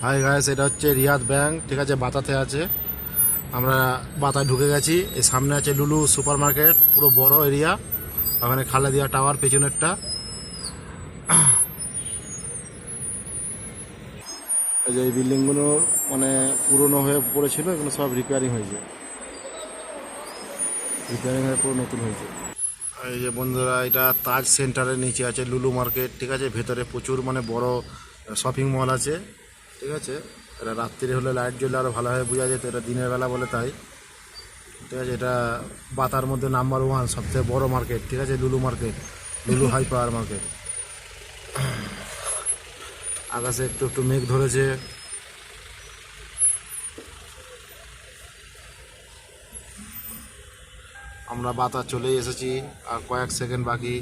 Hi guys, এটা হচ্ছে Riyad bank, ঠিক আছে, বাতাতে আছে। আমরা বাতায় ঢুকে গেছি। এই সামনে আছে লুলু সুপার মার্কেট, পুরো বড় এরিয়া। ওখানে খালেদিয়া টাওয়ার পেছনেরটা। এই যে এই বিল্ডিংগুলো মানে পুরনো হয়ে পড়েছিল, এগুলো সব রিপেয়ারিং হয়েছে। রিপেয়ারিং হয়ে পুরো নতুন হয়েছে। এই যে বন্ধুরা, এটা তাজ সেন্টারের নিচে আছে লুলু মার্কেট, ঠিক আছে। ভেতরে প্রচুর মানে বড় শপিং মল আছে, ঠিক আছে। এটা রাত্রিরে হলে লাইট জ্বললে আরও ভালোভাবে বোঝা যেত, এটা দিনের বেলা বলে তাই, ঠিক আছে। এটা বাতার মধ্যে নাম্বার 1 সবথেকে বড় মার্কেট, ঠিক আছে, লুলু মার্কেট, লুলু হাইপার মার্কেট। আকাশে একটু একটু মেঘ ধরেছে। আমরা বাতা চলেই এসেছি, আর কয়েক সেকেন্ড বাকি।